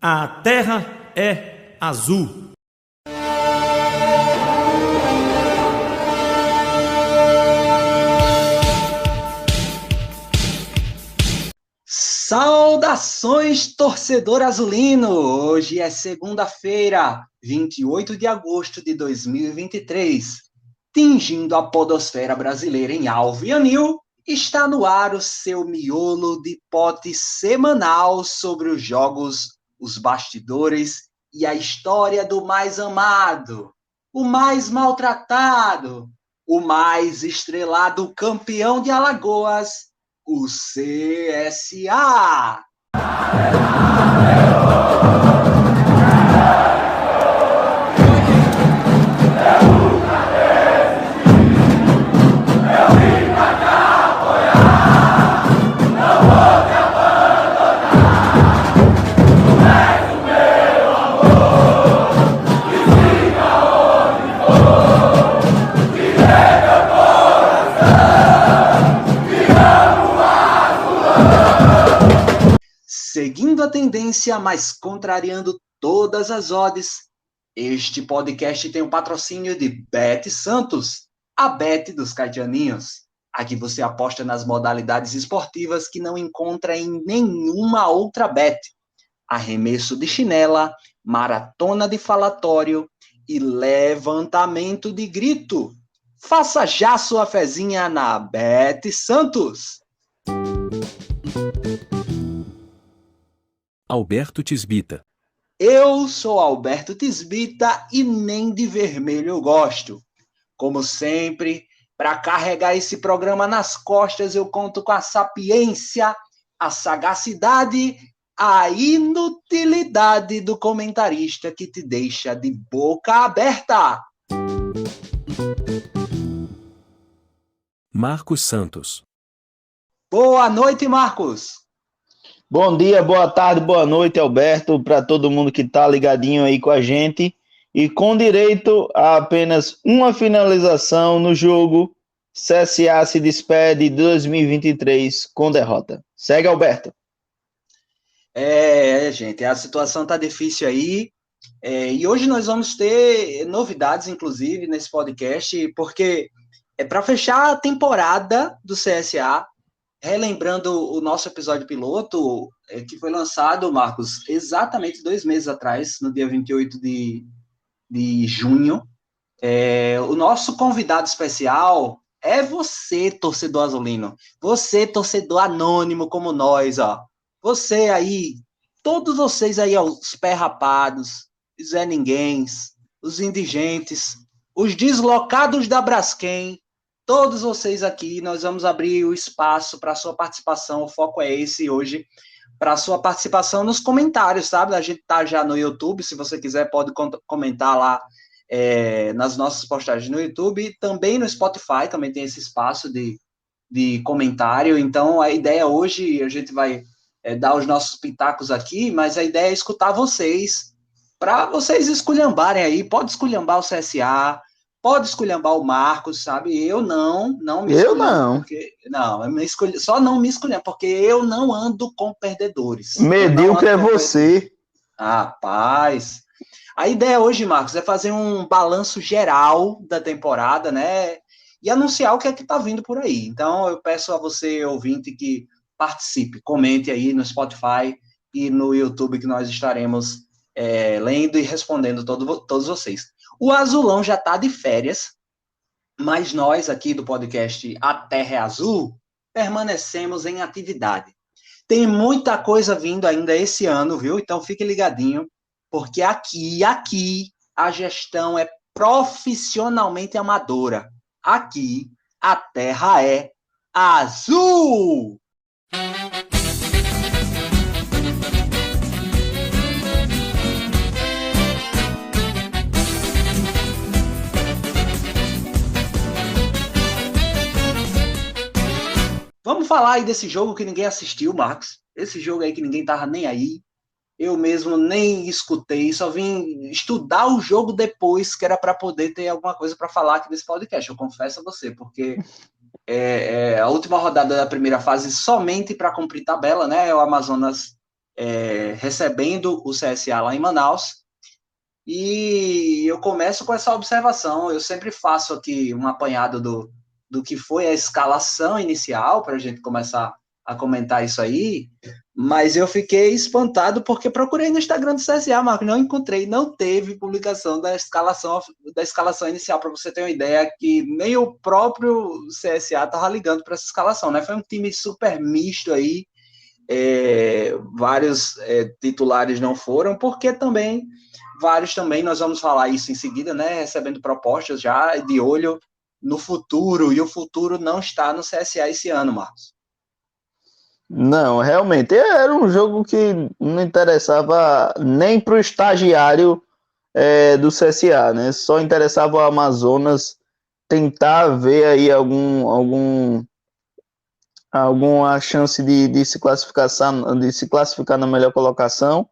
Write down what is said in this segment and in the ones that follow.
A terra é azul. Saudações, torcedor azulino! Hoje é segunda-feira, 28 de agosto de 2023. Tingindo a podosfera brasileira em alvo e anil, está no ar o seu miolo de pote semanal sobre os jogos, os bastidores e a história do mais amado, o mais maltratado, o mais estrelado campeão de Alagoas, o CSA. Seguindo a tendência, mas contrariando todas as odds, este podcast tem o patrocínio de Bet Santos, a Bet dos Caetianinhos. Aqui você aposta nas modalidades esportivas que não encontra em nenhuma outra bet. Arremesso de chinela, maratona de falatório e levantamento de grito. Faça já sua fezinha na Bet Santos. Alberto Tisbita. Eu sou Alberto Tisbita e nem de vermelho eu gosto. Como sempre, para carregar esse programa nas costas, eu conto com a sapiência, a sagacidade, a inutilidade do comentarista que te deixa de boca aberta. Marcos Santos. Boa noite, Marcos. Bom dia, boa tarde, boa noite, Alberto, para todo mundo que está ligadinho aí com a gente e com direito a apenas uma finalização no jogo. CSA se despede de 2023 com derrota. Segue, Alberto. Gente, a situação tá difícil aí, e hoje nós vamos ter novidades, inclusive, nesse podcast, porque é para fechar a temporada do CSA. Relembrando o nosso episódio piloto, que foi lançado, Marcos, exatamente 2 meses atrás, no dia 28 de junho. O nosso convidado especial é você, torcedor azulino. Você, torcedor anônimo como nós, ó. Você aí, todos vocês aí, ó, os pé rapados, os Zé Ninguéms, os indigentes, os deslocados da Braskem, todos vocês aqui, nós vamos abrir o espaço para a sua participação. O foco é esse hoje, para a sua participação nos comentários, sabe? A gente está já no YouTube, se você quiser pode comentar lá nas nossas postagens no YouTube, também no Spotify, também tem esse espaço de comentário. Então, a ideia hoje, a gente vai dar os nossos pitacos aqui, mas a ideia é escutar vocês, para vocês esculhambarem aí. Pode esculhambar o CSA, pode esculhambar o Marcos, sabe? Eu não me Eu não. Porque, não, só não me esculhamba, porque eu não ando com perdedores. Medíocre é você. Rapaz. A ideia hoje, Marcos, é fazer um balanço geral da temporada, né? E anunciar o que é que tá vindo por aí. Então, eu peço a você, ouvinte, que participe, comente aí no Spotify e no YouTube, que nós estaremos lendo e respondendo todos vocês. O Azulão já está de férias, mas nós aqui do podcast A Terra é Azul permanecemos em atividade. Tem muita coisa vindo ainda esse ano, viu? Então fique ligadinho, porque aqui a gestão é profissionalmente amadora. Aqui a Terra é azul! Vamos falar aí desse jogo que ninguém assistiu, Marcos. Esse jogo aí que ninguém tava nem aí. Eu mesmo nem escutei, só vim estudar o jogo depois, que era para poder ter alguma coisa para falar aqui nesse podcast. Eu confesso a você, porque a última rodada da primeira fase somente para cumprir tabela, né? O Amazonas recebendo o CSA lá em Manaus. E eu começo com essa observação. Eu sempre faço aqui um apanhado do que foi a escalação inicial, para a gente começar a comentar isso aí, mas eu fiquei espantado porque procurei no Instagram do CSA, Marco, não encontrei, não teve publicação da escalação inicial, para você ter uma ideia que nem o próprio CSA estava ligando para essa escalação, né? Foi um time super misto aí, vários titulares não foram, porque também vários também, nós vamos falar isso em seguida, né, recebendo propostas já de olho no futuro, e o futuro não está no CSA esse ano, Marcos. Não, realmente era um jogo que não interessava nem para o estagiário do CSA, né? Só interessava o Amazonas tentar ver aí alguma chance de se classificar na melhor colocação,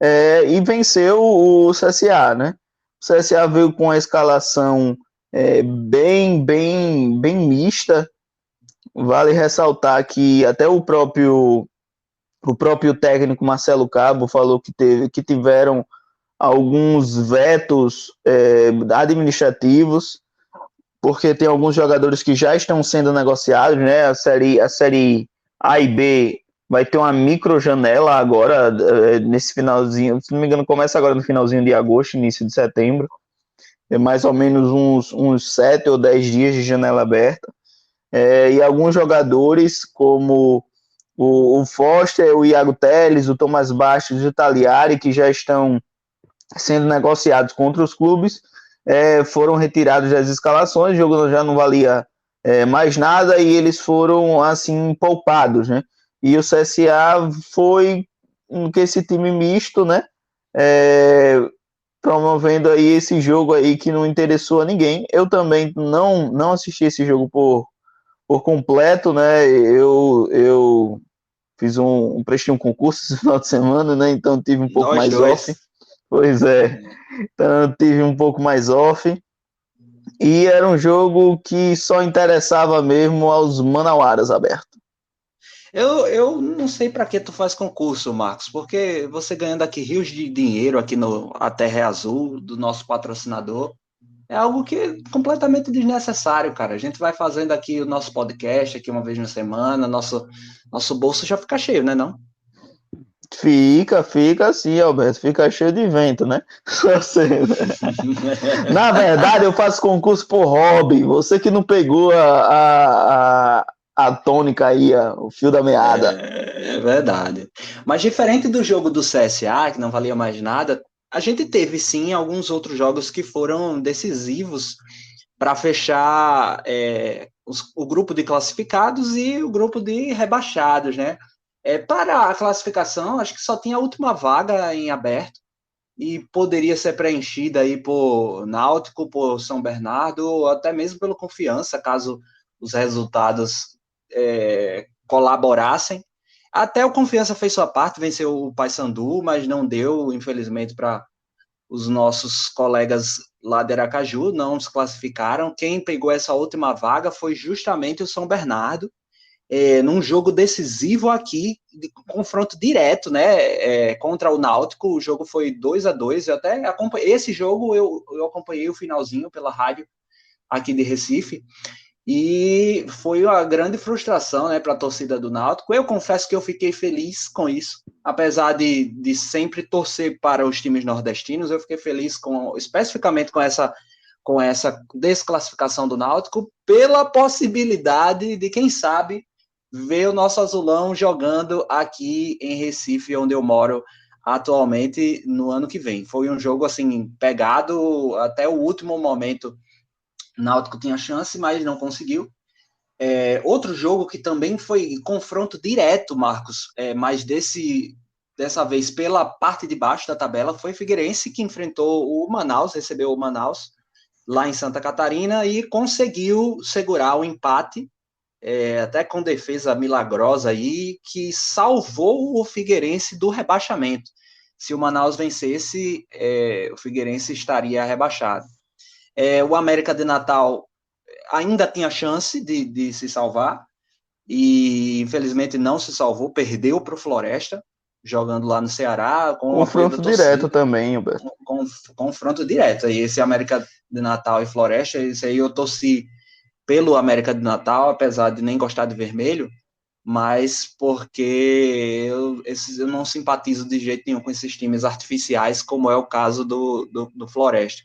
e venceu o CSA, né? O CSA veio com a escalação bem mista. Vale ressaltar que até o próprio técnico Marcelo Cabo falou que tiveram alguns vetos administrativos, porque tem alguns jogadores que já estão sendo negociados, né? A série A e B vai ter uma micro janela agora, nesse finalzinho, se não me engano, começa agora no finalzinho de agosto, início de setembro. É mais ou menos uns 7 ou 10 dias de janela aberta. E alguns jogadores, como o Foster, o Iago Teles, o Tomás Bastos e o Taliari, que já estão sendo negociados com outros clubes, foram retirados das escalações, o jogo já não valia mais nada e eles foram assim poupados, né? E o CSA foi com esse time misto, né? Promovendo aí esse jogo aí que não interessou a ninguém. Eu também não assisti esse jogo por completo, né? Eu fiz prestei um concurso esse final de semana, né? Então tive um pouco Nós mais dois. off. Pois é. Então eu tive um pouco mais off. E era um jogo que só interessava mesmo aos manauaras abertos. Eu não sei para que tu faz concurso, Marcos, porque você ganhando aqui rios de dinheiro aqui no A Terra é Azul, do nosso patrocinador, é algo que é completamente desnecessário, cara. A gente vai fazendo aqui o nosso podcast aqui uma vez na semana, nosso bolso já fica cheio, né, não? Fica assim, Alberto, fica cheio de vento, né? Na verdade, eu faço concurso por hobby. Você que não pegou a tônica aí, o fio da meada. É verdade. Mas diferente do jogo do CSA, que não valia mais nada, a gente teve sim alguns outros jogos que foram decisivos para fechar o grupo de classificados e o grupo de rebaixados, né? Para a classificação, acho que só tinha a última vaga em aberto e poderia ser preenchida aí por Náutico, por São Bernardo, ou até mesmo pelo Confiança, caso os resultados colaborassem. Até o Confiança fez sua parte, venceu o Paysandu, mas não deu, infelizmente, para os nossos colegas lá de Aracaju, não se classificaram. Quem pegou essa última vaga foi justamente o São Bernardo, num jogo decisivo aqui, de confronto direto, né, contra o Náutico. O jogo foi 2-2. Eu até acompanhei esse jogo, eu acompanhei o finalzinho pela rádio aqui de Recife, e foi uma grande frustração, né, para a torcida do Náutico. Eu confesso que eu fiquei feliz com isso, apesar de sempre torcer para os times nordestinos. Eu fiquei feliz especificamente com essa desclassificação do Náutico, pela possibilidade de, quem sabe, ver o nosso azulão jogando aqui em Recife, onde eu moro atualmente, no ano que vem. Foi um jogo assim pegado até o último momento. Náutico tinha chance, mas não conseguiu. Outro jogo que também foi confronto direto, Marcos, mas dessa vez pela parte de baixo da tabela, foi Figueirense, que enfrentou o Manaus, recebeu o Manaus lá em Santa Catarina e conseguiu segurar o empate, até com defesa milagrosa aí, que salvou o Figueirense do rebaixamento. Se o Manaus vencesse, o Figueirense estaria rebaixado. O América de Natal ainda tinha chance de se salvar, e infelizmente não se salvou, perdeu para o Floresta. jogando lá no Ceará, com o apoio da Confronto torcida, direto também, Alberto. confronto direto. Aí esse América de Natal e Floresta, esse aí eu torci pelo América de Natal, apesar de nem gostar de vermelho, mas porque eu não simpatizo de jeito nenhum com esses times artificiais, como é o caso do Floresta.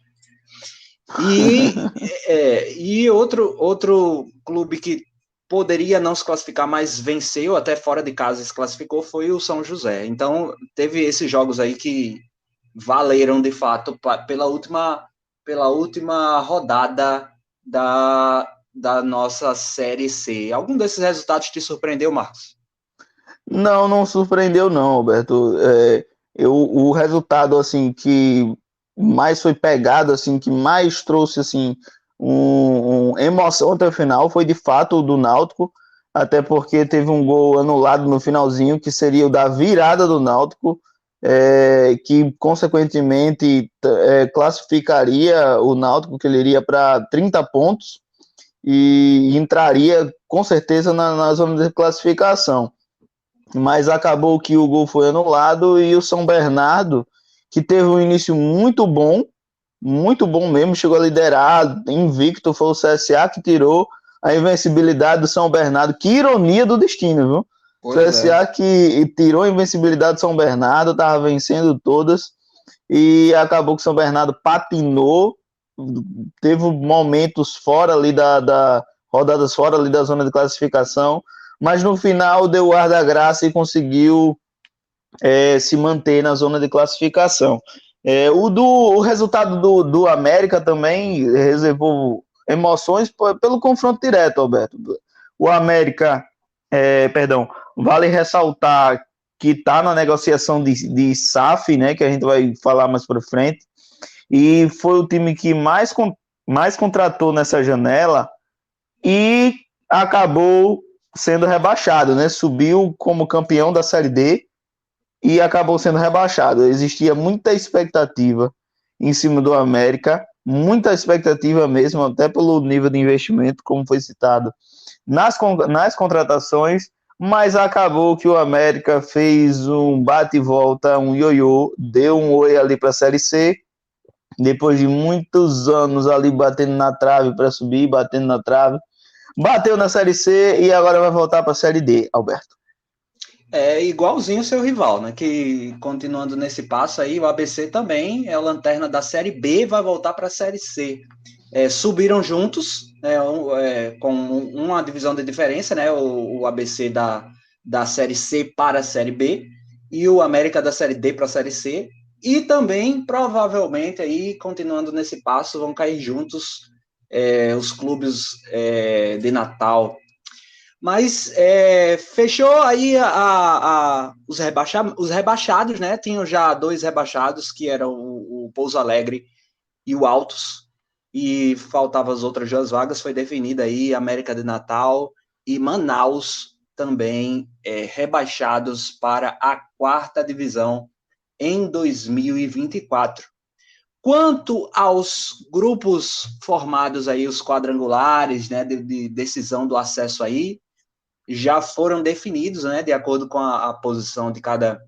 E outro clube que poderia não se classificar, mas venceu até fora de casa, se classificou, foi o São José. Então, teve esses jogos aí que valeram, de fato, pela última rodada da nossa Série C. Algum desses resultados te surpreendeu, Marcos? Não surpreendeu não, Alberto. O resultado assim que mais foi pegado, assim, que mais trouxe assim uma emoção até o final foi de fato o do Náutico, até porque teve um gol anulado no finalzinho que seria o da virada do Náutico, que consequentemente classificaria o Náutico, que ele iria para 30 pontos e entraria com certeza na zona de classificação. Mas acabou que o gol foi anulado e o São Bernardo, que teve um início muito bom mesmo, chegou a liderar, invicto, foi o CSA que tirou a invencibilidade do São Bernardo. Que ironia do destino, viu? Pois CSA que tirou a invencibilidade do São Bernardo, estava vencendo todas, e acabou que o São Bernardo patinou, teve momentos fora ali rodadas fora ali da zona de classificação, mas no final deu o ar da graça e conseguiu se manter na zona de classificação. O resultado do América também reservou emoções pelo confronto direto, Alberto. O América, vale ressaltar que está na negociação de SAF, né, que a gente vai falar mais para frente, e foi o time que mais contratou nessa janela e acabou sendo rebaixado, né? Subiu como campeão da Série D e acabou sendo rebaixado. Existia muita expectativa em cima do América, muita expectativa mesmo, até pelo nível de investimento, como foi citado nas contratações, mas acabou que o América fez um bate e volta, um ioiô, deu um oi ali para a Série C, depois de muitos anos ali batendo na trave para subir, batendo na trave, bateu na Série C e agora vai voltar para a Série D, Alberto. É igualzinho o seu rival, né? Que continuando nesse passo aí, o ABC também é a lanterna da Série B, vai voltar para a Série C. Subiram juntos, com uma divisão de diferença, né? O ABC da Série C para a Série B e o América da Série D para a Série C. E também, provavelmente, aí, continuando nesse passo, vão cair juntos os clubes de Natal. Mas fechou aí os rebaixados, né? Tinham já 2 rebaixados, que eram o Pouso Alegre e o Altos, e faltavam as outras 2 vagas. Foi definida aí América de Natal e Manaus também rebaixados para a 4ª divisão em 2024. Quanto aos grupos formados aí, os quadrangulares, né, de decisão do acesso aí, já foram definidos, né, de acordo com a posição de cada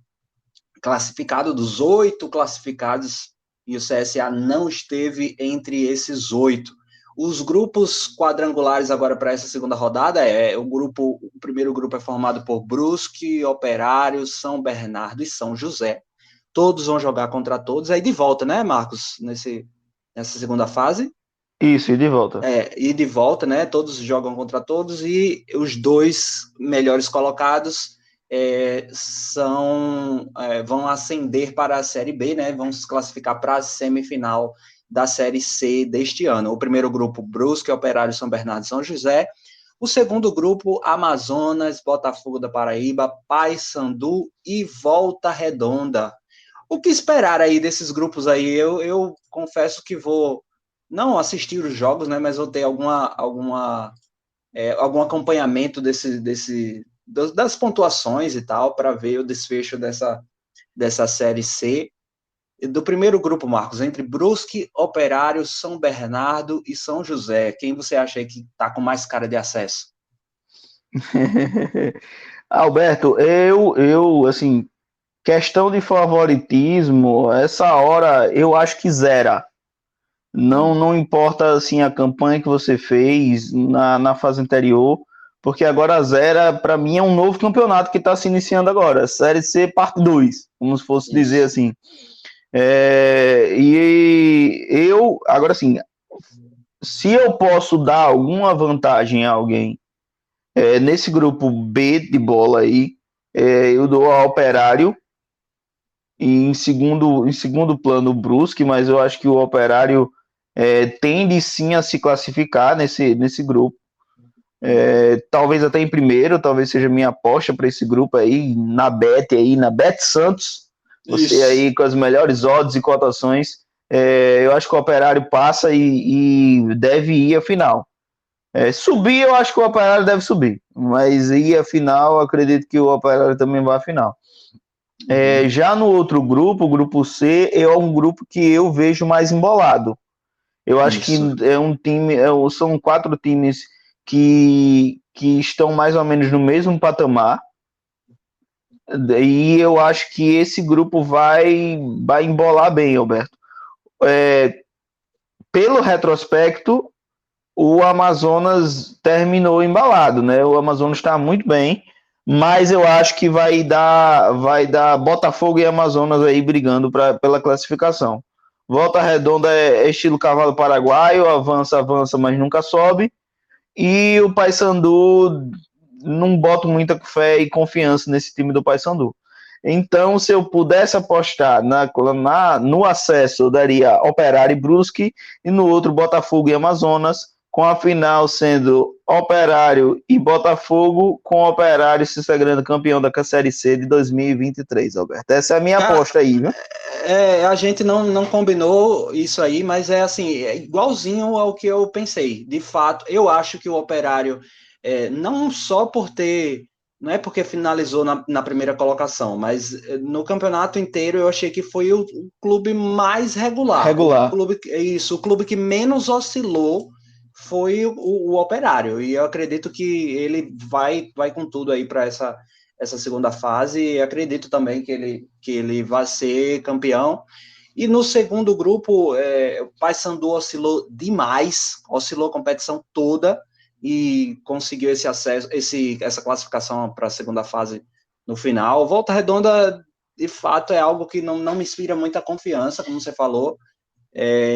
classificado, dos 8 classificados, e o CSA não esteve entre esses 8. Os grupos quadrangulares agora para essa segunda rodada o primeiro grupo é formado por Brusque, Operário, São Bernardo e São José. Todos vão jogar contra todos, aí de volta, né, Marcos, nessa segunda fase? Isso, e de volta. E de volta, né? Todos jogam contra todos e os 2 melhores colocados vão ascender para a Série B, né? Vão se classificar para a semifinal da Série C deste ano. O primeiro grupo, Brusque, Operário, São Bernardo e São José. O segundo grupo, Amazonas, Botafogo da Paraíba, Paysandu e Volta Redonda. O que esperar aí desses grupos aí? Eu confesso que vou não assistir os jogos, né, mas vou ter algum acompanhamento das pontuações e tal, para ver o desfecho dessa Série C. Do primeiro grupo, Marcos, entre Brusque, Operário, São Bernardo e São José, quem você acha aí que está com mais cara de acesso? Alberto, assim, questão de favoritismo, essa hora eu acho que zera. Não importa assim a campanha que você fez na fase anterior, porque agora a zera, para mim, é um novo campeonato que está se iniciando agora, Série C parte 2, como se fosse dizer assim. E eu, agora assim, se eu posso dar alguma vantagem a alguém nesse grupo B de bola aí, eu dou ao Operário, e em segundo plano o Brusque, mas eu acho que o Operário tende sim a se classificar nesse grupo. Talvez até em primeiro, talvez seja minha aposta para esse grupo aí, na Bet Santos, você Isso. aí com as melhores odds e cotações, eu acho que o Operário passa e deve ir à final. Subir, eu acho que o Operário deve subir, mas ir à final, acredito que o Operário também vai à final. Já no outro grupo, o grupo C, é um grupo que eu vejo mais embolado. Eu acho Isso. que é um time, são 4 times que estão mais ou menos no mesmo patamar. E eu acho que esse grupo vai embolar bem, Alberto. Pelo retrospecto, o Amazonas terminou embalado, né? O Amazonas está muito bem, mas eu acho que vai dar Botafogo e Amazonas aí brigando pela classificação. Volta Redonda é estilo cavalo paraguaio, avança, mas nunca sobe. E o Paysandu, não boto muita fé e confiança nesse time do Paysandu. Então, se eu pudesse apostar no acesso, eu daria Operário e Brusque, e no outro Botafogo e Amazonas, com a final sendo Operário e Botafogo, com o Operário se sagrando campeão da Série C de 2023, Alberto. Essa é a minha aposta aí, viu? A gente não combinou isso aí, mas é assim, é igualzinho ao que eu pensei. De fato, eu acho que o Operário, não só por ter, não é porque finalizou na primeira colocação, mas no campeonato inteiro eu achei que foi o clube mais regular. O clube que menos oscilou foi o Operário, e eu acredito que ele vai com tudo aí para essa segunda fase, e acredito também que ele vai ser campeão. E no segundo grupo, o Paysandu oscilou demais, oscilou a competição toda e conseguiu esse acesso, essa classificação para a segunda fase no final. Volta Redonda, de fato, é algo que não me inspira muita confiança, como você falou.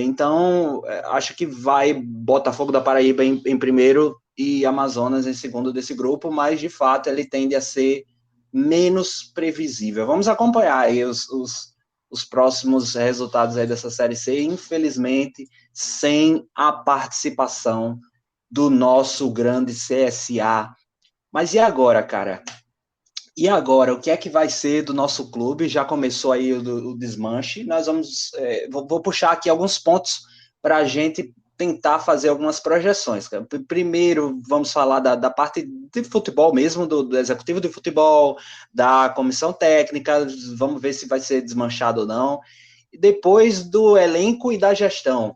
Então, acho que vai Botafogo da Paraíba em primeiro e Amazonas em segundo desse grupo, mas de fato ele tende a ser menos previsível. Vamos acompanhar aí os próximos resultados aí dessa Série C, infelizmente, sem a participação do nosso grande CSA. Mas e agora, cara? E agora, o que é que vai ser do nosso clube? Já começou aí o desmanche. Nós vamos, vou puxar aqui alguns pontos para a gente tentar fazer algumas projeções. Cara. Primeiro, vamos falar da parte de futebol mesmo, do executivo de futebol, da comissão técnica, vamos ver se vai ser desmanchado ou não. E depois do elenco e da gestão.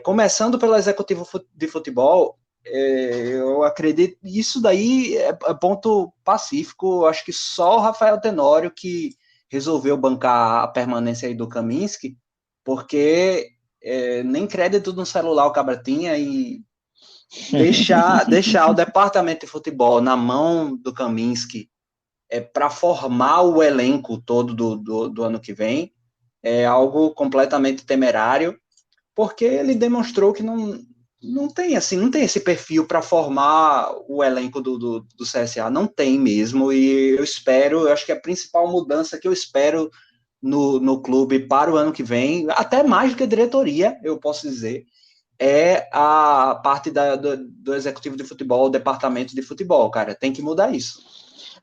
Começando pelo executivo de futebol, eu acredito, isso daí é ponto pacífico, acho que só o Rafael Tenório que resolveu bancar a permanência aí do Kaminski, porque nem crédito no celular o cabra tinha, e deixar o departamento de futebol na mão do Kaminski para formar o elenco todo do ano que vem é algo completamente temerário, porque ele demonstrou que não tem esse perfil para formar o elenco do CSA, não tem mesmo, e eu acho que a principal mudança que eu espero no clube para o ano que vem, até mais do que a diretoria, eu posso dizer, é a parte do executivo de futebol, o departamento de futebol, cara, tem que mudar isso.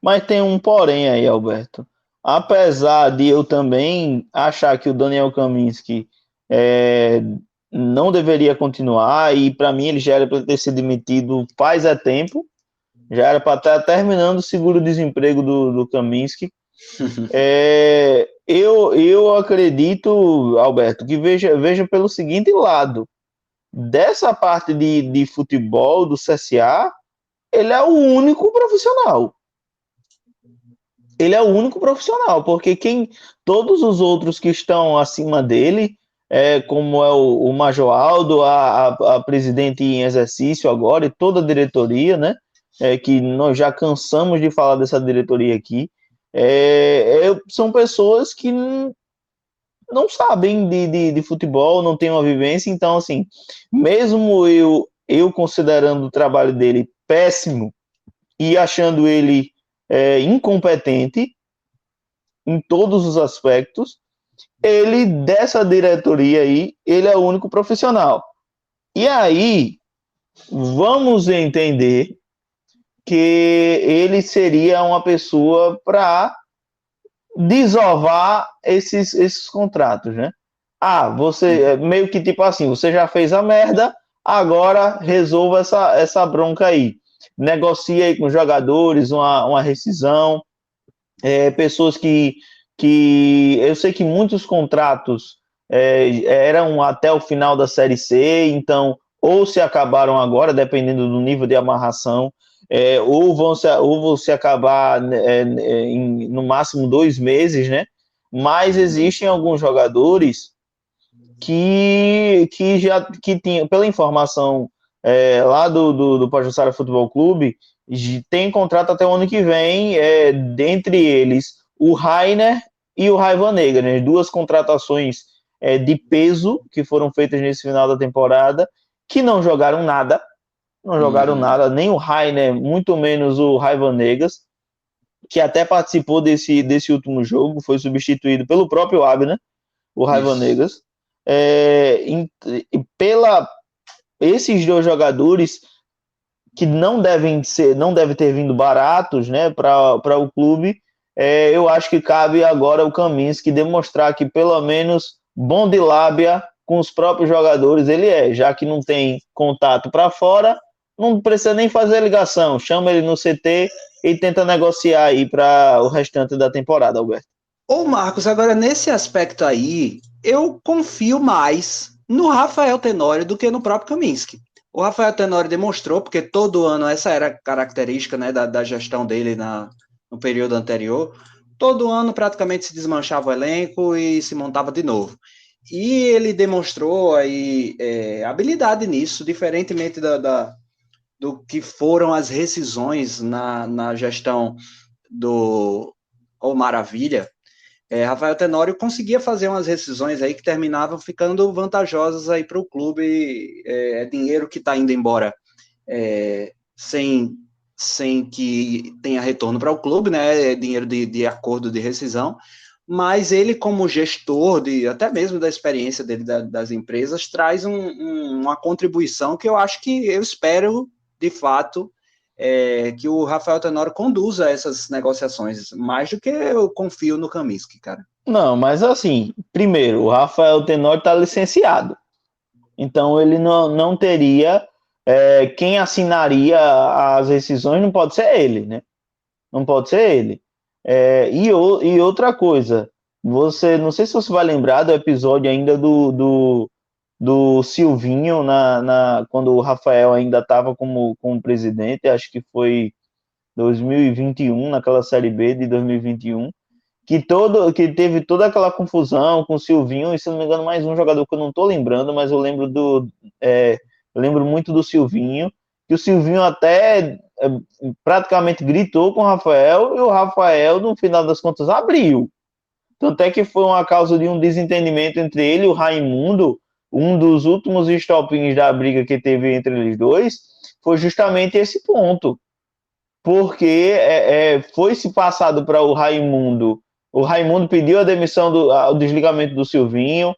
Mas tem um porém aí, Alberto. Apesar de eu também achar que o Daniel Kaminski não deveria continuar, e para mim ele já era para ter sido demitido faz tempo, já era para estar terminando o seguro-desemprego do Kaminski. Eu acredito, Alberto, que veja pelo seguinte lado, dessa parte de futebol do CSA, ele é o único profissional. ele é o único profissional, porque todos os outros que estão acima dele, como é o Major Aldo, a presidente em exercício agora, e toda a diretoria, né? Que nós já cansamos de falar dessa diretoria aqui, são pessoas que não sabem de futebol, não têm uma vivência, então, assim, mesmo eu considerando o trabalho dele péssimo e achando ele incompetente em todos os aspectos, ele, dessa diretoria aí, ele é o único profissional. E aí, vamos entender que ele seria uma pessoa para desovar esses contratos, né? Você, meio que tipo assim, você já fez a merda, agora resolva essa bronca aí. Negocie aí com os jogadores uma rescisão, pessoas que eu sei que muitos contratos eram até o final da Série C, então ou se acabaram agora, dependendo do nível de amarração, ou vão se acabar no máximo 2 meses, né? Mas existem alguns jogadores que tinham, pela informação lá do Pajuçara Futebol Clube, tem contrato até o ano que vem, dentre eles o Rainer e o Raiva Negra, né? 2 contratações de peso que foram feitas nesse final da temporada, que não jogaram nada, nem o Rainer, muito menos o Raiva Negas, que até participou desse último jogo, foi substituído pelo próprio Abner, o Raiva Negas. Esses 2 jogadores que não devem ter vindo baratos, né, para o clube, eu acho que cabe agora o Kaminski demonstrar que pelo menos bom de lábia com os próprios jogadores ele já que não tem contato para fora, não precisa nem fazer ligação, chama ele no CT e tenta negociar aí para o restante da temporada, Alberto. Ô Marcos, agora nesse aspecto aí, eu confio mais no Rafael Tenório do que no próprio Kaminski. O Rafael Tenório demonstrou, porque todo ano essa era a característica, né, da gestão dele no período anterior, todo ano praticamente se desmanchava o elenco e se montava de novo. E ele demonstrou aí habilidade nisso, diferentemente do que foram as rescisões na gestão do Maravilha. Rafael Tenório conseguia fazer umas rescisões aí que terminavam ficando vantajosas aí para o clube, dinheiro que está indo embora sem que tenha retorno para o clube, né? Dinheiro de acordo de rescisão, mas ele, como gestor, até mesmo da experiência dele das empresas, traz uma contribuição que eu espero, de fato, que o Rafael Tenório conduza essas negociações, mais do que eu confio no Kaminski, cara. Não, mas assim, primeiro, o Rafael Tenório está licenciado, então ele não teria, quem assinaria as rescisões não pode ser ele, né? Não pode ser ele. E outra coisa, não sei se você vai lembrar do episódio ainda do Silvinho, quando o Rafael ainda estava como presidente, acho que foi 2021, naquela Série B de 2021, que teve toda aquela confusão com o Silvinho, e se não me engano mais um jogador que eu não estou lembrando, mas eu lembro muito do Silvinho, que o Silvinho até praticamente gritou com o Rafael, e o Rafael, no final das contas, abriu. Tanto é que foi uma causa de um desentendimento entre ele e o Raimundo. Um dos últimos estopins da briga que teve entre eles dois foi justamente esse ponto, porque foi-se passado para o Raimundo pediu a demissão, o desligamento do Silvinho,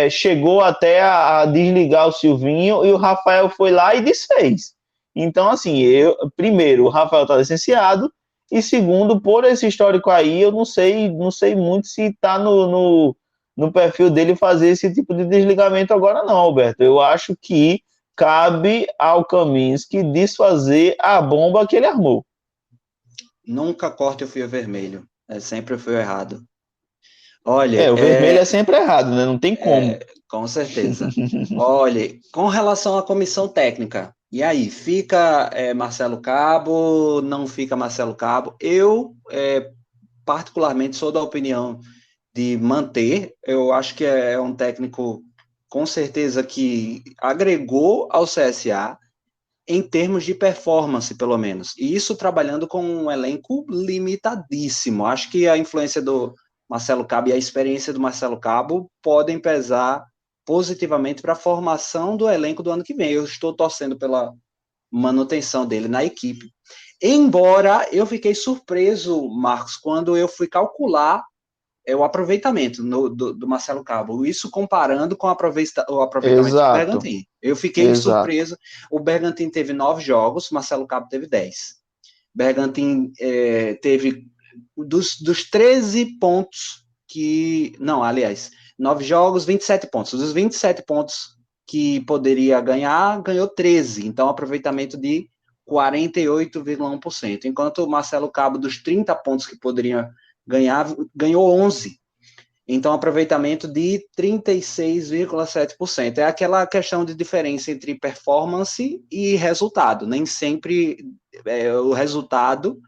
chegou até a desligar o Silvinho, e o Rafael foi lá e desfez. Então, assim, primeiro, o Rafael está licenciado, e segundo, por esse histórico aí, eu não sei muito se está no perfil dele fazer esse tipo de desligamento agora não, Alberto. Eu acho que cabe ao Kaminski desfazer a bomba que ele armou. Nunca corte o fio vermelho, é sempre o fio errado. Olha, o vermelho é sempre errado, né? Não tem como. Com certeza. Olha, com relação à comissão técnica, e aí, fica Marcelo Cabo, não fica Marcelo Cabo? Eu particularmente sou da opinião de manter. Eu acho que é um técnico, com certeza, que agregou ao CSA em termos de performance, pelo menos. E isso trabalhando com um elenco limitadíssimo. Acho que a influência do Marcelo Cabo e a experiência do Marcelo Cabo podem pesar positivamente para a formação do elenco do ano que vem. Eu estou torcendo pela manutenção dele na equipe. Embora eu fiquei surpreso, Marcos, quando eu fui calcular o aproveitamento do Marcelo Cabo, isso comparando com o aproveitamento do Exato, Bergantin. Eu fiquei exato. surpreso. O Bergantin teve 9 jogos, o Marcelo Cabo teve 10. Bergantin teve dos 13 pontos que... Não, aliás, 9 jogos, 27 pontos. Dos 27 pontos que poderia ganhar, ganhou 13. Então, aproveitamento de 48,1%. Enquanto o Marcelo Cabo, dos 30 pontos que poderia ganhar, ganhou 11. Então, aproveitamento de 36,7%. É aquela questão de diferença entre performance e resultado. Nem sempre o resultado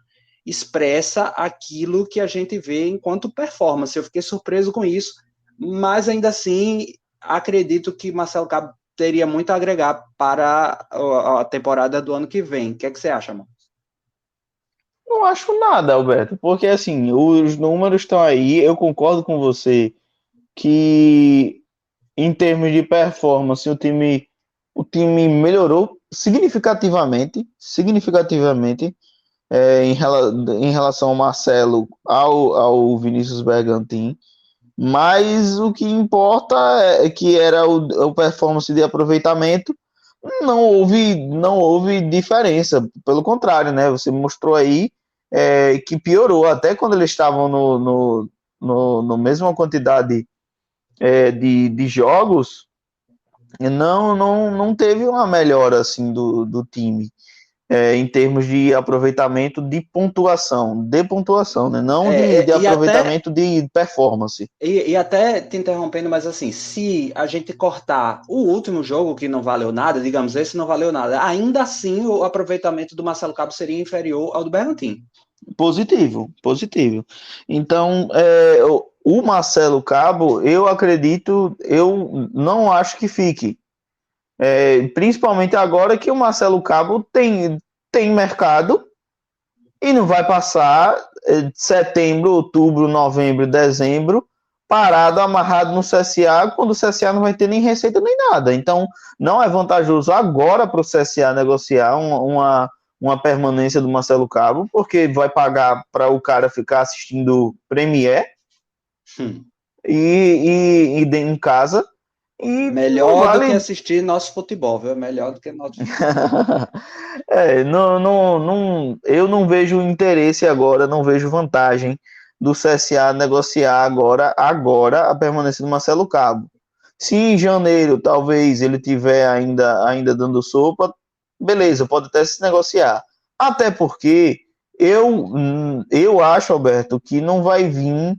expressa aquilo que a gente vê enquanto performance. Eu fiquei surpreso com isso, mas ainda assim acredito que Marcelo Cabo teria muito a agregar para a temporada do ano que vem. O que é que você acha, mano? Não acho nada, Alberto, porque assim, os números estão aí, eu concordo com você que em termos de performance o time melhorou significativamente em relação ao Marcelo, ao Vinícius Bergantin, mas o que importa é que era o performance de aproveitamento, não houve diferença, pelo contrário, né? Você mostrou aí que piorou, até quando eles estavam no mesma quantidade de jogos, não teve uma melhora assim do time em termos de aproveitamento de pontuação, né? Não de E até aproveitamento de performance. E até te interrompendo, mas assim, se a gente cortar o último jogo que não valeu nada, digamos, esse não valeu nada, ainda assim o aproveitamento do Marcelo Cabo seria inferior ao do Bergantin. Positivo, positivo. Então, o Marcelo Cabo, eu acredito, eu não acho que fique. Principalmente agora que o Marcelo Cabo tem mercado e não vai passar setembro, outubro, novembro, dezembro parado, amarrado no CSA, quando o CSA não vai ter nem receita nem nada. Então, não é vantajoso agora para o CSA negociar uma permanência do Marcelo Cabo, porque vai pagar para o cara ficar assistindo Premier e em casa, e não Melhor do que vale. assistir nosso futebol, viu? Melhor do que nosso futebol. Eu não vejo interesse agora, não vejo vantagem do CSA negociar agora a permanência do Marcelo Cabo. Se em janeiro talvez ele tiver ainda dando sopa, beleza, pode até se negociar. Até porque eu acho, Alberto, que não vai vir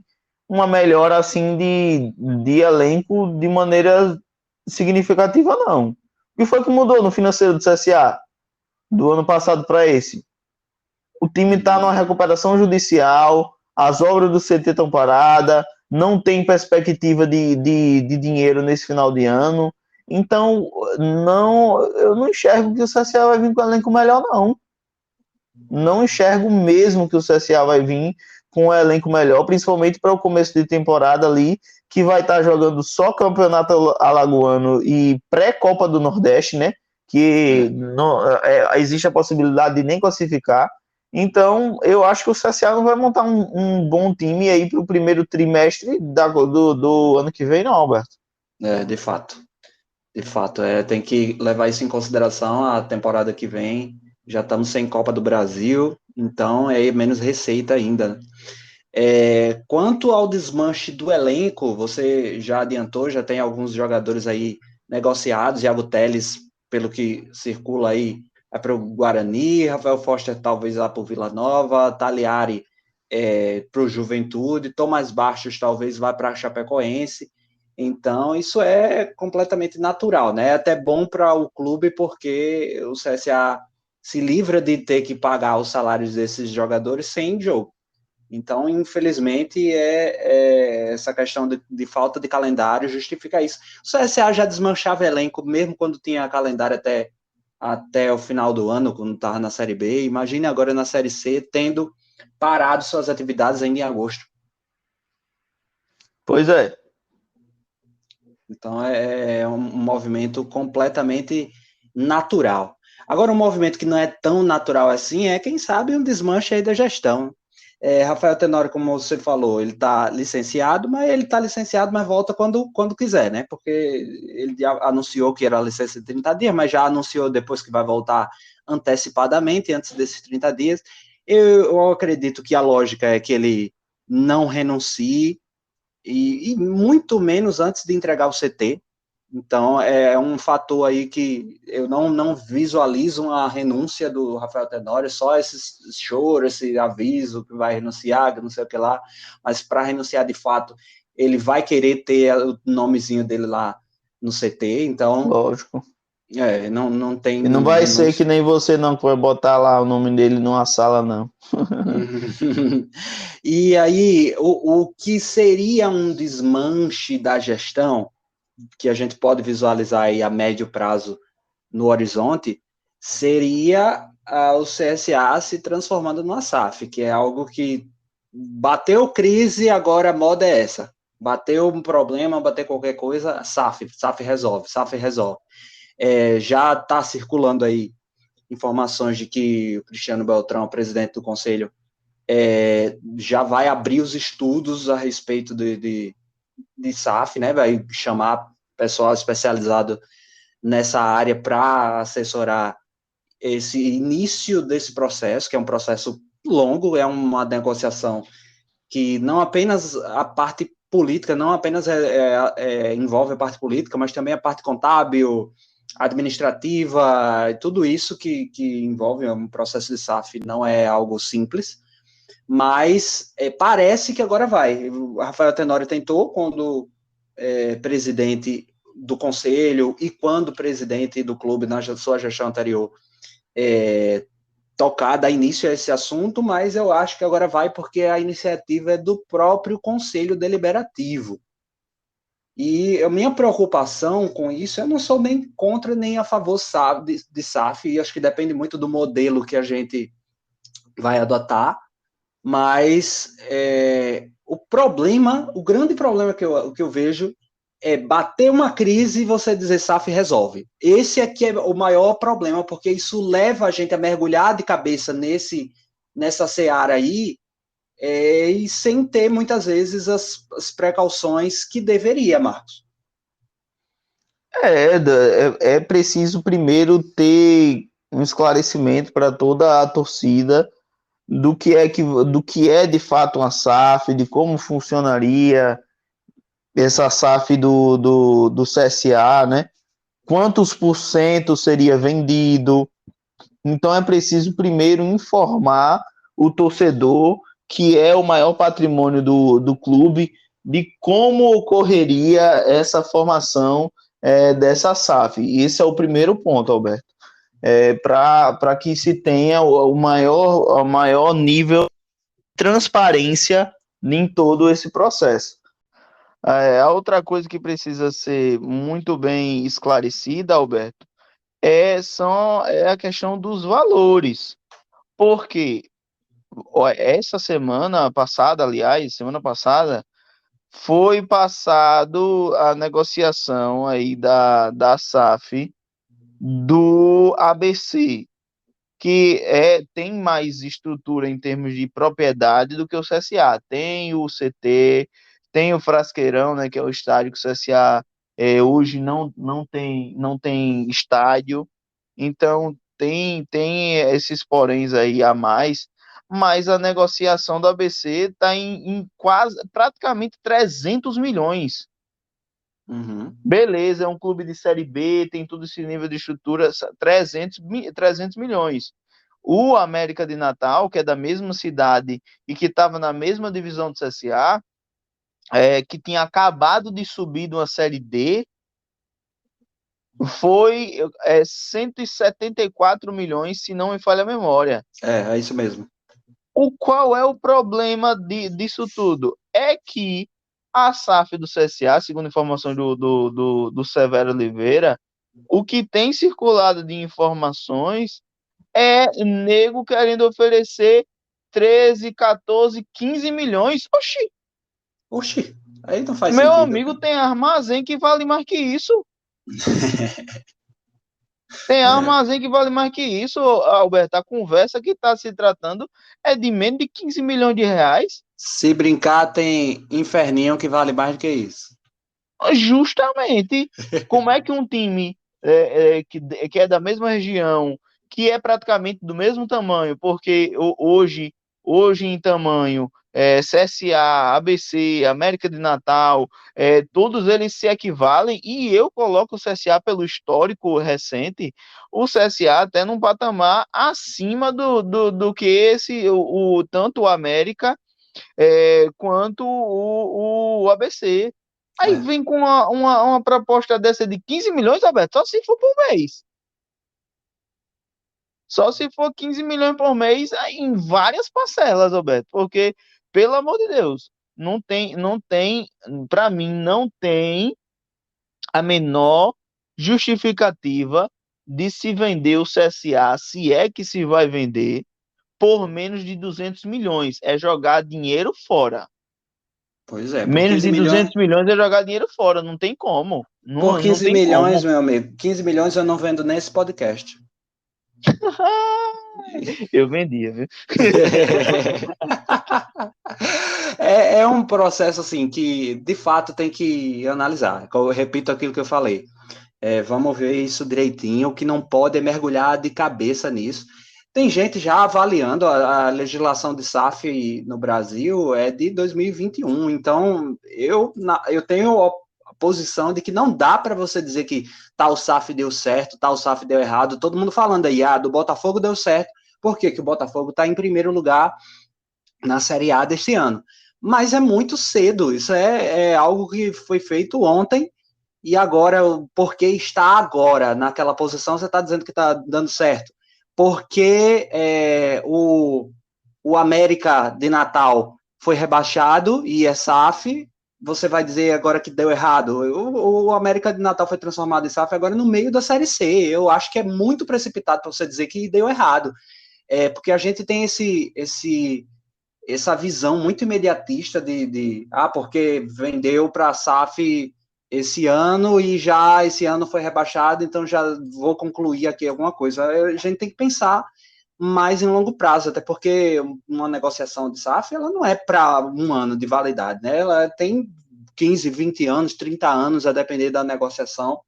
uma melhora assim de elenco de maneira significativa, não. O que foi que mudou no financeiro do CSA do ano passado para esse? O time está numa recuperação judicial, as obras do CT estão paradas, não tem perspectiva de dinheiro nesse final de ano. Então, eu não enxergo que o CSA vai vir com um elenco melhor, não. Não enxergo mesmo que o CSA vai vir com um elenco melhor, principalmente para o começo de temporada ali, que vai estar jogando só campeonato alagoano e pré-Copa do Nordeste, né? Que não, existe a possibilidade de nem classificar. Então, eu acho que o CSA não vai montar um bom time aí para o primeiro trimestre do ano que vem, não, Alberto. De fato. De fato, tem que levar isso em consideração. A temporada que vem já estamos sem Copa do Brasil, então é menos receita ainda. Quanto ao desmanche do elenco, você já adiantou, já tem alguns jogadores aí negociados. Iago Teles, pelo que circula aí, é para o Guarani, Rafael Foster talvez lá para o Vila Nova, Taliari para o Juventude, Tomás Bastos talvez vá para a Chapecoense. Então, isso é completamente natural, né? É até bom para o clube, porque o CSA se livra de ter que pagar os salários desses jogadores sem jogo. Então, infelizmente, essa questão de falta de calendário justifica isso. O CSA já desmanchava elenco, mesmo quando tinha calendário até o final do ano, quando estava na Série B. Imagine agora na Série C, tendo parado suas atividades ainda em agosto. Pois é. Então, é um movimento completamente natural. Agora, um movimento que não é tão natural assim é, quem sabe, um desmanche aí da gestão. Rafael Tenório, como você falou, ele está licenciado, mas volta quando quiser, né? Porque ele já anunciou que era licença de 30 dias, mas já anunciou depois que vai voltar antecipadamente, antes desses 30 dias. Eu acredito que a lógica é que ele não renuncie, e muito menos antes de entregar o CT. Então, é um fator aí que eu não visualizo uma renúncia do Rafael Tenório, só esse choro, esse aviso que vai renunciar, que não sei o que lá, mas para renunciar de fato, ele vai querer ter o nomezinho dele lá no CT, então, Lógico. não tem E não vai ser renúncia. que nem você não, que vai botar lá o nome dele numa sala, não. E aí, o que seria um desmanche da gestão, que a gente pode visualizar aí a médio prazo no horizonte, seria o CSA se transformando numa SAF, que é algo que bateu crise, agora a moda é essa. Bateu um problema, bater qualquer coisa, SAF resolve, SAF resolve. Já está circulando aí informações de que o Cristiano Beltrão, presidente do conselho, já vai abrir os estudos a respeito de SAF, né? Vai chamar pessoal especializado nessa área para assessorar esse início desse processo, que é um processo longo, é uma negociação que não apenas a parte política, não apenas envolve a parte política, mas também a parte contábil, administrativa, tudo isso que envolve um processo de SAF não é algo simples, mas parece que agora vai. O Rafael Tenório tentou, quando presidente do conselho e quando presidente do clube na sua gestão anterior, tocar, dar início a esse assunto, mas eu acho que agora vai porque a iniciativa é do próprio conselho deliberativo. E a minha preocupação com isso, eu não sou nem contra nem a favor de SAF, e acho que depende muito do modelo que a gente vai adotar, mas o grande problema que eu vejo é bater uma crise e você dizer SAF resolve. Esse aqui é o maior problema, porque isso leva a gente a mergulhar de cabeça nessa seara aí, e sem ter, muitas vezes, as precauções que deveria, Marcos. É preciso primeiro ter um esclarecimento para toda a torcida do que é de fato uma SAF, de como funcionaria essa SAF do CSA, né? Quantos por cento seria vendido? Então é preciso primeiro informar o torcedor, que é o maior patrimônio do clube, de como ocorreria essa formação dessa SAF. E esse é o primeiro ponto, Alberto. Para que se tenha o maior nível de transparência em todo esse processo. A outra coisa que precisa ser muito bem esclarecida, Alberto, é a questão dos valores. Porque essa semana passada, foi passado a negociação aí da SAF do ABC, que tem mais estrutura em termos de propriedade do que o CSA. Tem o CT, tem o Frasqueirão, né, que é o estádio que o CSA hoje não tem estádio, então tem esses poréns aí a mais, mas a negociação do ABC está em quase, praticamente 300 milhões. Uhum. Beleza, é um clube de Série B, tem todo esse nível de estrutura, 300 milhões. O América de Natal, que é da mesma cidade e que estava na mesma divisão do CSA, que tinha acabado de subir de uma Série D, foi 174 milhões, se não me falha a memória. É isso mesmo. Qual é o problema disso tudo? É que a SAF do CSA, segundo informação do Severo Oliveira, o que tem circulado de informações é nego querendo oferecer 13, 14, 15 milhões. Oxi, Oxi, aí não faz meu sentido. amigo, tem armazém que vale mais que isso. Tem armazém que vale mais que isso, Alberto. A conversa que está se tratando é de menos de 15 milhões de reais. Se brincar, tem inferninho que vale mais do que isso. Justamente, como é que um time que é da mesma região, que é praticamente do mesmo tamanho, porque hoje em tamanho, CSA, ABC, América de Natal, todos eles se equivalem, e eu coloco o CSA pelo histórico recente, o CSA até num patamar acima do que tanto o América quanto o ABC. Aí É. vem com uma proposta dessa de 15 milhões, Alberto, só se for por mês. Só se for 15 milhões por mês em várias parcelas, Alberto. Porque, pelo amor de Deus, para mim, não tem a menor justificativa de se vender o CSA, se é que se vai vender, por menos de 200 milhões. É jogar dinheiro fora. Pois é, por Menos 15 de milhões. 200 milhões é jogar dinheiro fora, não tem como. Por Não 15 tem milhões, como. meu amigo. 15 milhões eu não vendo nesse podcast. Eu vendia, viu? É um processo assim que de fato tem que analisar. Eu repito aquilo que eu falei. Vamos ver isso direitinho. O que não pode é mergulhar de cabeça nisso. Tem gente já avaliando a legislação de SAF no Brasil é de 2021. Então eu tenho a posição de que não dá para você dizer que tal SAF deu certo, tal SAF deu errado. Todo mundo falando aí, do Botafogo deu certo. Por quê? Que o Botafogo está em primeiro lugar na Série A deste ano. Mas é muito cedo, isso é algo que foi feito ontem, e agora, porque está agora naquela posição, você está dizendo que está dando certo. Porque o América de Natal foi rebaixado e é SAF, você vai dizer agora que deu errado. O América de Natal foi transformado em SAF agora no meio da Série C. Eu acho que é muito precipitado para você dizer que deu errado. Porque a gente tem essa visão muito imediatista porque vendeu para a SAF esse ano e já esse ano foi rebaixado, então já vou concluir aqui alguma coisa. A gente tem que pensar mais em longo prazo, até porque uma negociação de SAF ela não é para um ano de validade, né? Ela tem 15, 20 anos, 30 anos, a depender da negociação.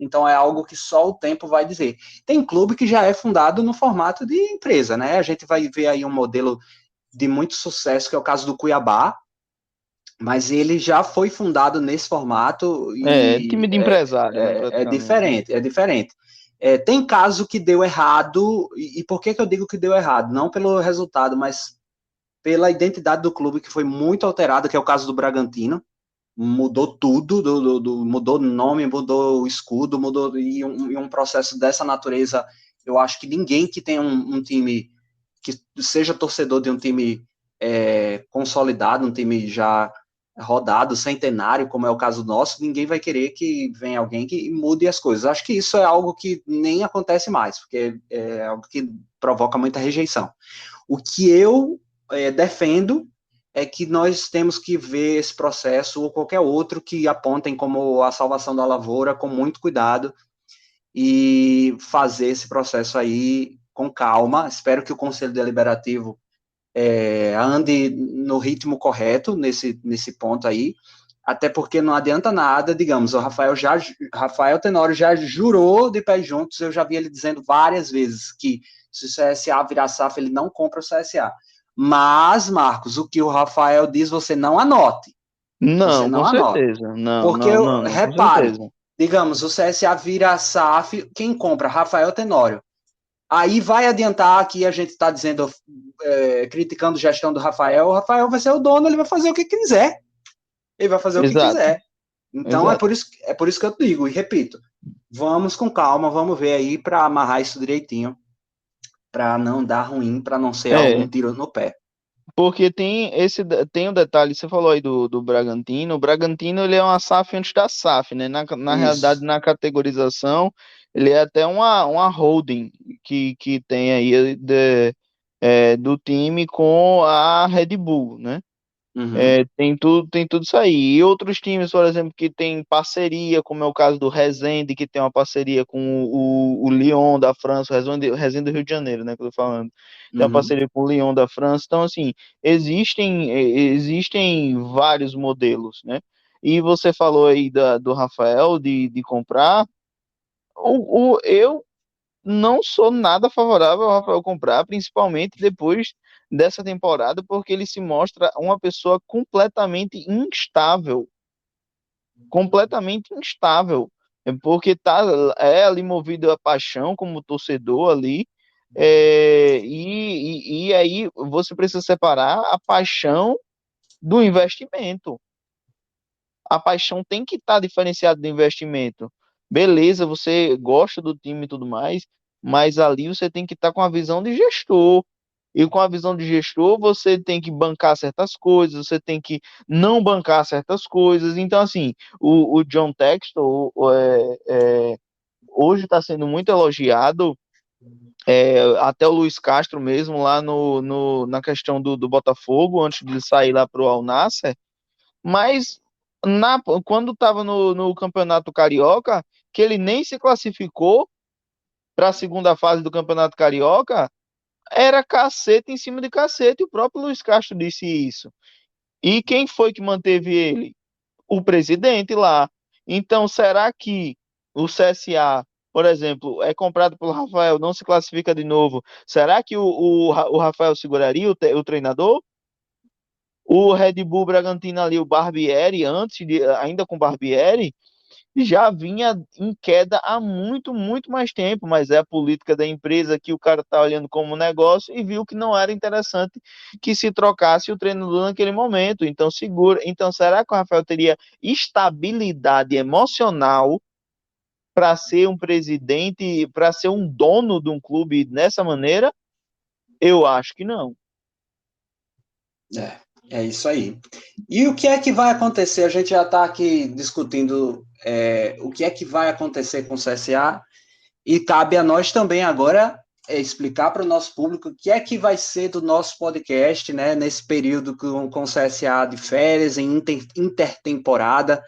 Então é algo que só o tempo vai dizer. Tem clube que já é fundado no formato de empresa, né? A gente vai ver aí um modelo de muito sucesso, que é o caso do Cuiabá, mas ele já foi fundado nesse formato Time e de empresário, né, é praticamente. diferente, é diferente. Tem caso que deu errado, e por que eu digo que deu errado? Não pelo resultado, mas pela identidade do clube, que foi muito alterada, que é o caso do Bragantino. Mudou tudo, mudou o nome, mudou o escudo, mudou, e um processo dessa natureza, eu acho que ninguém que tem um time, que seja torcedor de um time consolidado, um time já rodado, centenário, como é o caso nosso, ninguém vai querer que venha alguém que mude as coisas. Acho que isso é algo que nem acontece mais, porque é algo que provoca muita rejeição. O que eu defendo é que nós temos que ver esse processo, ou qualquer outro que apontem como a salvação da lavoura, com muito cuidado, e fazer esse processo aí com calma. Espero que o Conselho Deliberativo ande no ritmo correto nesse ponto aí, até porque não adianta nada, digamos, o Rafael Tenório já jurou de pé juntos, eu já vi ele dizendo várias vezes que se o CSA virar SAF, ele não compra o CSA. Mas, Marcos, o que o Rafael diz, você não anote. Você Não, não com anota. certeza. Não, Porque, não, não, não, com repare, certeza. digamos, o CSA vira SAF, quem compra? Rafael Tenório. Aí vai adiantar que a gente está dizendo, criticando a gestão do Rafael, o Rafael vai ser o dono, ele vai fazer o que quiser. Ele vai fazer o que Exato, quiser. Então exato. é por isso que eu digo, e repito, vamos com calma, vamos ver aí para amarrar isso direitinho. para não dar ruim, para não ser É, algum tiro no pé. porque tem um detalhe, você falou aí do Bragantino. O Bragantino ele é uma SAF antes da SAF, né? Na realidade, Isso. na categorização, ele é até uma holding que tem aí do time com a Red Bull, né? Uhum. Tem tudo isso aí. E outros times, por exemplo, que tem parceria, como é o caso do Resende, que tem uma parceria com o Lyon da França, o Resende do Rio de Janeiro, né, que eu tô falando. Tem uma Uhum. parceria com o Lyon da França. Então, assim, existem vários modelos, né? E você falou aí do Rafael de comprar. Eu não sou nada favorável ao Rafael comprar, principalmente depois dessa temporada, porque ele se mostra uma pessoa completamente instável, porque é ali movido a paixão como torcedor ali, e aí você precisa separar a paixão do investimento. A paixão tem que estar diferenciada do investimento. Beleza, você gosta do time e tudo mais, mas ali você tem que estar com a visão de gestor. E com a visão de gestor, você tem que bancar certas coisas, você tem que não bancar certas coisas. Então, assim, o John Textor hoje está sendo muito elogiado, até o Luiz Castro mesmo, lá na questão do Botafogo, antes de sair lá para o Al Nassr, mas quando estava no Campeonato Carioca, que ele nem se classificou para a segunda fase do Campeonato Carioca, era cacete em cima de cacete. O próprio Luiz Castro disse isso. E quem foi que manteve ele? O presidente lá. Então, será que o CSA, por exemplo, é comprado pelo Rafael, não se classifica de novo? Será que o Rafael seguraria o treinador? O Red Bull Bragantino ali, o Barbieri, ainda com o Barbieri, já vinha em queda há muito, muito mais tempo, mas é a política da empresa que o cara está olhando como negócio e viu que não era interessante que se trocasse o treinador naquele momento. Então, segura. Então, será que o Rafael teria estabilidade emocional para ser um presidente, para ser um dono de um clube dessa maneira? Eu acho que não. É, é isso aí. E o que é que vai acontecer? A gente já está aqui discutindo o que é que vai acontecer com o CSA e cabe a nós também agora explicar para o nosso público o que é que vai ser do nosso podcast, né, nesse período com o CSA de férias, em intertemporada,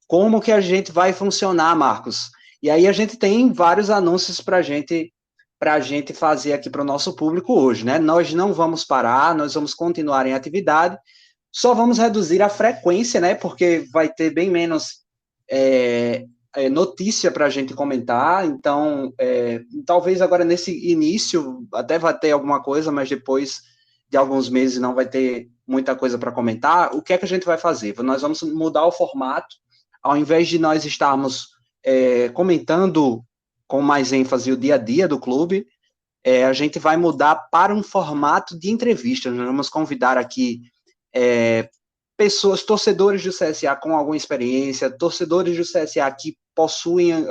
como que a gente vai funcionar, Marcos? E aí a gente tem vários anúncios para a gente fazer aqui para o nosso público hoje, né? Nós não vamos parar, nós vamos continuar em atividade, só vamos reduzir a frequência, né? Porque vai ter bem menos notícia para a gente comentar. Então, talvez agora nesse início até vai ter alguma coisa, mas depois de alguns meses não vai ter muita coisa para comentar. O que é que a gente vai fazer? Nós vamos mudar o formato. Ao invés de nós estarmos comentando com mais ênfase o dia a dia do clube, a gente vai mudar para um formato de entrevista. Nós vamos convidar aqui pessoas, torcedores do CSA com alguma experiência, torcedores do CSA que possuem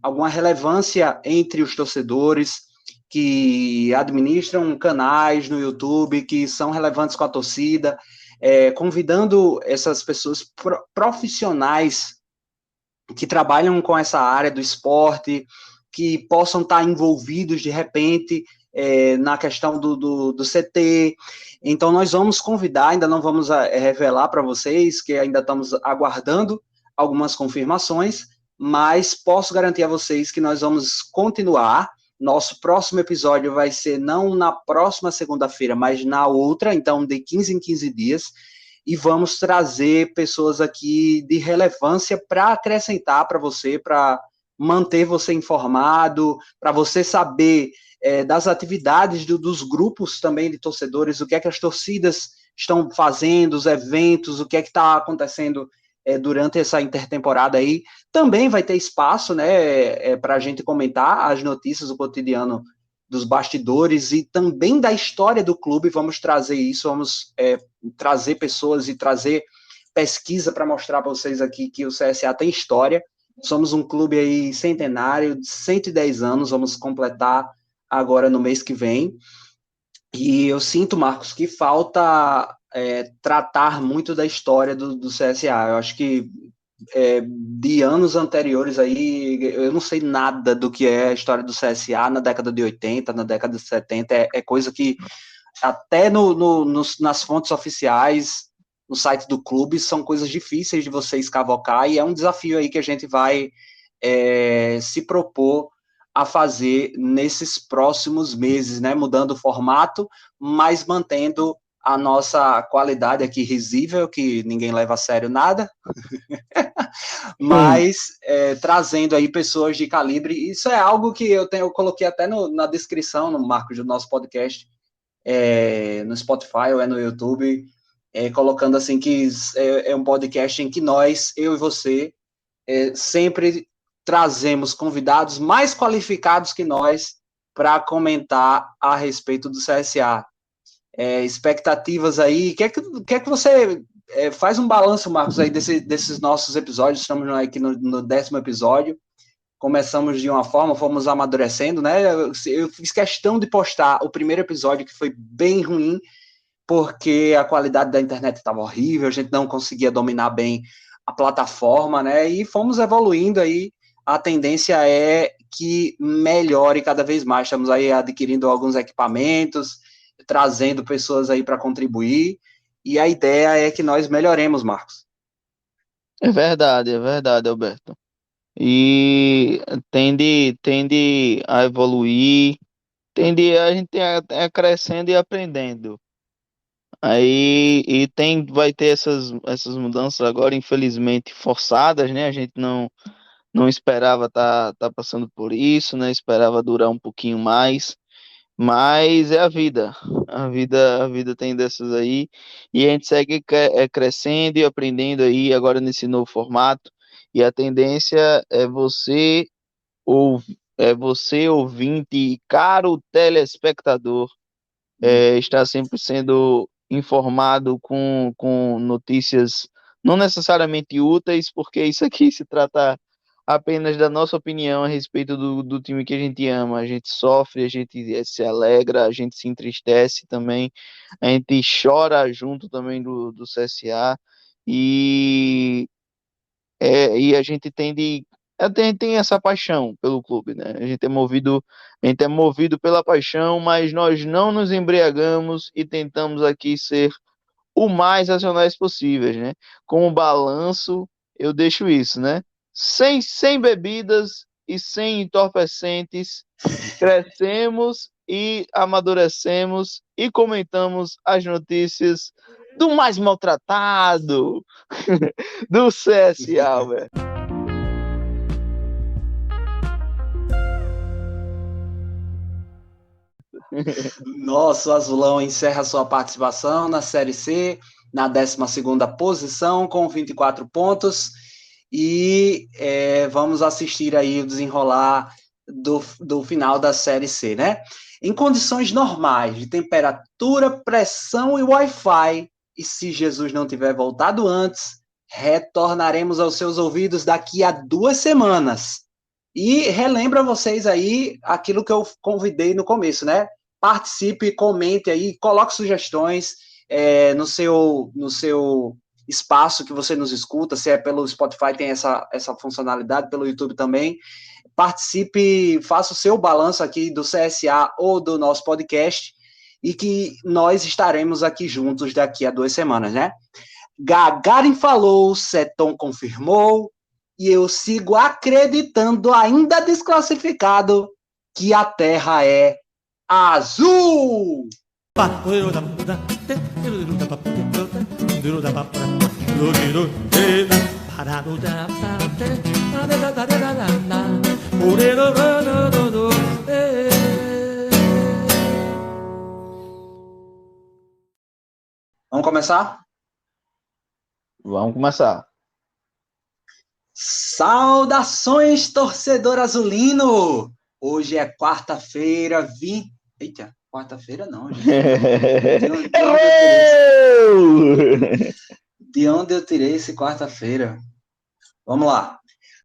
alguma relevância entre os torcedores, que administram canais no YouTube, que são relevantes com a torcida, convidando essas pessoas profissionais que trabalham com essa área do esporte, que possam estar envolvidos de repente na questão do CT. Então, nós vamos convidar, ainda não vamos revelar para vocês, que ainda estamos aguardando algumas confirmações, mas posso garantir a vocês que nós vamos continuar. Nosso próximo episódio vai ser não na próxima segunda-feira, mas na outra, então de 15 em 15 dias, e vamos trazer pessoas aqui de relevância para acrescentar para você, para manter você informado, para você saber das atividades dos grupos também de torcedores, o que é que as torcidas estão fazendo, os eventos, o que é que está acontecendo durante essa intertemporada aí. Também vai ter espaço, né, para a gente comentar as notícias do cotidiano dos bastidores e também da história do clube. Vamos trazer isso, vamos trazer pessoas e trazer pesquisa para mostrar para vocês aqui que o CSA tem história. Somos um clube aí centenário, de 110 anos, vamos completar agora no mês que vem. E eu sinto, Marcos, que falta tratar muito da história do CSA. Eu acho que de anos anteriores aí, eu não sei nada do que é a história do CSA na década de 80, na década de 70, é coisa que até nas fontes oficiais, no site do clube, são coisas difíceis de você escavocar, e é um desafio aí que a gente vai se propor a fazer nesses próximos meses, né, mudando o formato, mas mantendo a nossa qualidade aqui risível, que ninguém leva a sério nada, mas trazendo aí pessoas de calibre. Isso é algo que eu coloquei até na descrição, no marco do nosso podcast, no Spotify ou no YouTube, colocando assim que é um podcast em que nós, eu e você, sempre trazemos convidados mais qualificados que nós para comentar a respeito do CSA. Expectativas aí, quer que você faz um balanço, Marcos, aí desses nossos episódios. Estamos aqui no 10º episódio, começamos de uma forma, fomos amadurecendo, né? Eu fiz questão de postar o primeiro episódio, que foi bem ruim, porque a qualidade da internet estava horrível, a gente não conseguia dominar bem a plataforma, né? E fomos evoluindo aí. A tendência é que melhore cada vez mais. Estamos aí adquirindo alguns equipamentos, trazendo pessoas aí para contribuir, e a ideia é que nós melhoremos, Marcos. É verdade, Alberto. E tende a evoluir, a gente a crescendo e aprendendo. Aí vai ter essas mudanças agora, infelizmente forçadas, né? A gente não esperava tá passando por isso, né? Esperava durar um pouquinho mais, mas é a vida. A vida tem dessas aí, e a gente segue crescendo e aprendendo aí agora nesse novo formato. E a tendência ou é você ouvinte e caro telespectador, está sempre sendo informado com notícias não necessariamente úteis, porque isso aqui se trata apenas da nossa opinião a respeito do time que a gente ama. A gente sofre, a gente se alegra, a gente se entristece também, a gente chora junto também do CSA, e e a gente tem essa paixão pelo clube, né? A gente é movido pela paixão, mas nós não nos embriagamos e tentamos aqui ser o mais racionais possíveis, né? Como balanço, eu deixo isso, né? Sem bebidas e sem entorpecentes, crescemos e amadurecemos e comentamos as notícias do mais maltratado do CSA, velho. Nosso Azulão encerra sua participação na Série C, na 12ª posição, com 24 pontos, e vamos assistir aí o desenrolar do final da Série C, né? Em condições normais, de temperatura, pressão e Wi-Fi, e se Jesus não tiver voltado antes, retornaremos aos seus ouvidos daqui a 2 semanas. E relembra vocês aí aquilo que eu convidei no começo, né? Participe, comente aí, coloque sugestões no seu espaço que você nos escuta, se é pelo Spotify, tem essa funcionalidade, pelo YouTube também. Participe, faça o seu balanço aqui do CSA ou do nosso podcast, e que nós estaremos aqui juntos daqui a 2 semanas, né? Gagarin falou, Seton confirmou, e eu sigo acreditando, ainda desclassificado, que a Terra é azul! Vamos começar? Vamos começar. Saudações, torcedor azulino! Hoje é quarta-feira, Eita, quarta-feira não, gente. De onde eu tirei esse quarta-feira? Vamos lá.